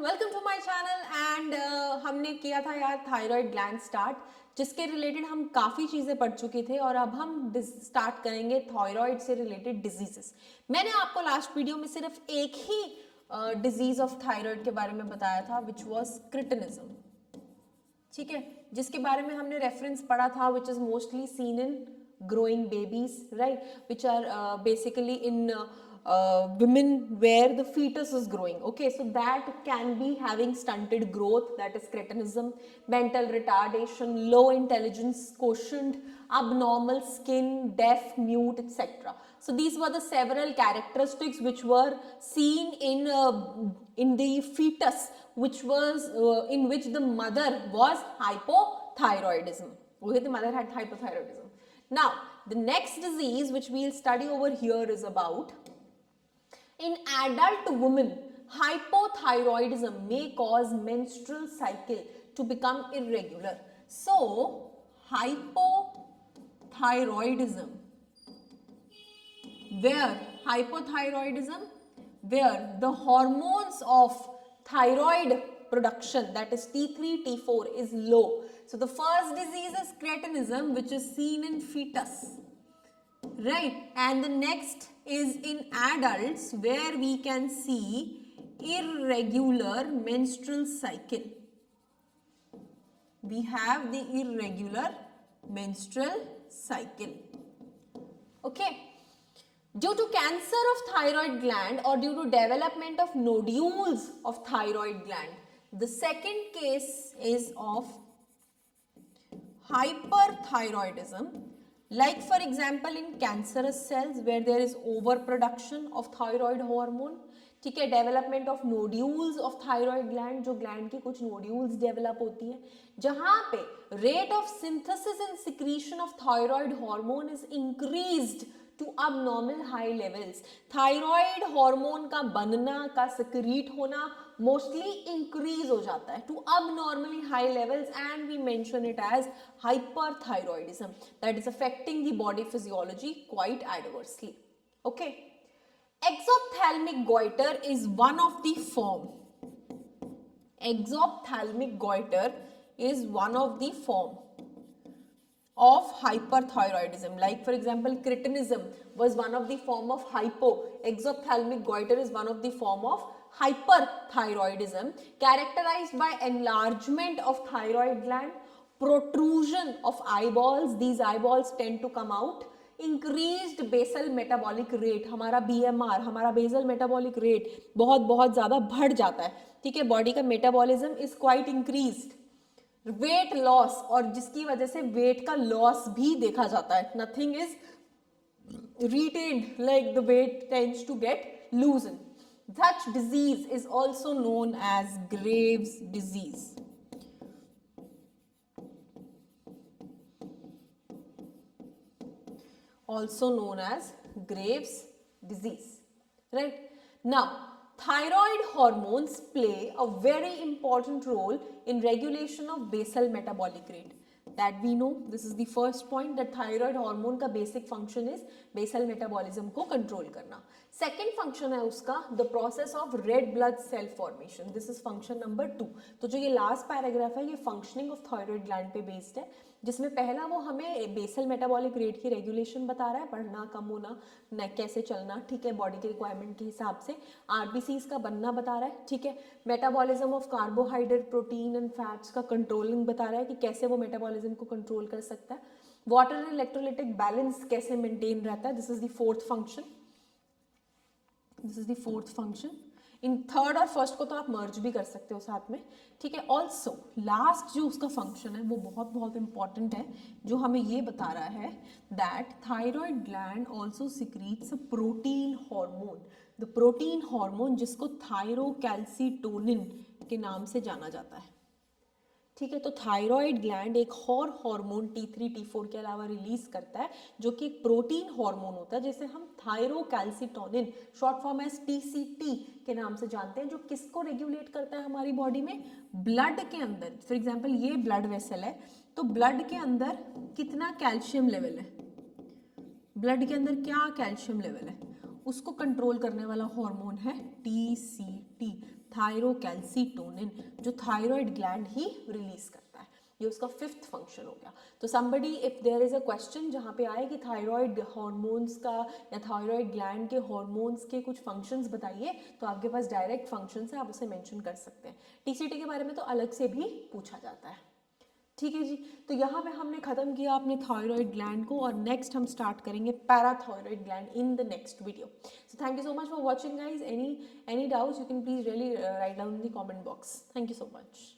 Welcome to my channel and हमने किया था यार थायराइड ग्लैंड स्टार्ट, जिसके रिलेटेड हम काफ़ी चीज़ें पढ़ चुके थे और अब हम स्टार्ट करेंगे थायराइड से रिलेटेड डिजीजेस। मैंने आपको लास्ट वीडियो में सिर्फ एक ही डिजीज ऑफ थायराइड के बारे में बताया था विच वॉज क्रिटिनिज्म, ठीक है, जिसके बारे में हमने रेफरेंस पढ़ा था which is mostly seen in growing babies, right, which are basically in women where the fetus is growing. Okay, so that can be having stunted growth, that is cretinism, mental retardation, low intelligence quotient, abnormal skin, deaf, mute, etc. So these were the several characteristics which were seen in the fetus, which was in which the mother was hypothyroidism. Okay, the mother had hypothyroidism. Now, the next disease which we'll study over here is about in adult women, hypothyroidism may cause menstrual cycle to become irregular. So, hypothyroidism, where the hormones of thyroid production, that is T3, T4 is low. So the first disease is cretinism, which is seen in fetus, right? And the next is in adults, where we can see irregular menstrual cycle. We have the irregular menstrual cycle. Okay. Due to cancer of thyroid gland or due to development of nodules of thyroid gland, the second case is of hyperthyroidism, like for example in cancerous cells where there is overproduction of thyroid hormone, ठीक है, development of nodules of thyroid gland, जो gland की कुछ nodules develop होती है, जहां पे rate of synthesis and secretion of thyroid hormone is increased to abnormal high levels. Thyroid hormone का बनना, का सिक्रीट होना मोस्टली इंक्रीज हो जाता है to abnormally high levels, and we mention it as hyperthyroidism, that is affecting the body physiology quite adversely. Okay, exophthalmic goiter is one of the form. Exophthalmic goiter is one of the form of hyperthyroidism. Like for example, cretinism was one of the form of hypo. Exophthalmic goiter is one of the form of hyperthyroidism, characterized by enlargement of thyroid gland, protrusion of eyeballs. These eyeballs tend to come out. Increased basal metabolic rate, हमारा BMR, हमारा basal metabolic rate बहुत बहुत ज़्यादा बढ़ जाता है, ठीक है, बॉडी का metabolism is quite increased. Weight loss, और जिसकी वजह से वेट का लॉस भी देखा जाता है. Nothing is retained, like the weight tends to get loosened. Such disease is also known as Graves' disease. Also known as Graves' disease, right? Now, thyroid hormones play a very important role in regulation of basal metabolic rate. That we know. This is the first point, that thyroid hormone का basic function is basal metabolism को control करना. Second function है उसका the process of red blood cell formation. This is function number 2. तो जो ये last paragraph है ये functioning of thyroid gland पे based है, जिसमें पहला वो हमें बेसल मेटाबॉलिक रेट की रेगुलेशन बता रहा है, बढ़ना कम होना, न कैसे चलना, ठीक है, बॉडी के रिक्वायरमेंट के हिसाब से. आरबीसीज का बनना बता रहा है, ठीक है, metabolism of carbohydrate, protein and fats का कंट्रोलिंग बता रहा है कि कैसे वो मेटाबॉलिज्म को कंट्रोल कर सकता है. वाटर एंड इलेक्ट्रोलाइटिक बैलेंस कैसे मेंटेन रहता है, this is the fourth function. This is the fourth function. In third और फर्स्ट को तो आप मर्ज भी कर सकते हो साथ में, ठीक है. ऑल्सो लास्ट जो उसका फंक्शन है वो बहुत बहुत इंपॉर्टेंट है, जो हमें ये बता रहा है that thyroid gland also secretes a protein hormone. The protein hormone जिसको थायरोकैल्सिटोनिन के नाम से जाना जाता है, ठीक है. तो थायराइड ग्लैंड एक और हार्मोन T3, T4 के अलावा रिलीज करता है, जो कि एक प्रोटीन हार्मोन होता है, जैसे हम thyrocalcitonin short form as TCT के नाम से जानते हैं, जो किसको रेगुलेट करता है हमारी बॉडी में, ब्लड के अंदर. फॉर एग्जांपल ये ब्लड वेसल है, तो ब्लड के अंदर कितना कैल्शियम लेवल है, ब्लड के अंदर क्या कैल्शियम लेवल है, उसको कंट्रोल करने वाला हार्मोन है TCT, थायरोकैल्सिटोनिन, जो थायराइड ग्लैंड ही रिलीज करता है। ये उसका 5th फंक्शन हो गया। तो somebody if there is a question जहाँ पे आए कि थायराइड हार्मोन्स का या थायराइड ग्लैंड के हार्मोन्स के कुछ फंक्शंस बताइए, तो आपके पास डायरेक्ट फंक्शंस है, आप उसे मेंशन कर सकते हैं। टीसीटी के बारे में तो अलग से भी पूछा जाता है। ठीक है जी, तो यहाँ पे हमने खत्म किया अपने थायराइड ग्लैंड को, और नेक्स्ट हम स्टार्ट करेंगे parathyroid gland in the next video. So thank you so much for watching guys. Any doubts you can please really write down in the comment box. Thank you so much.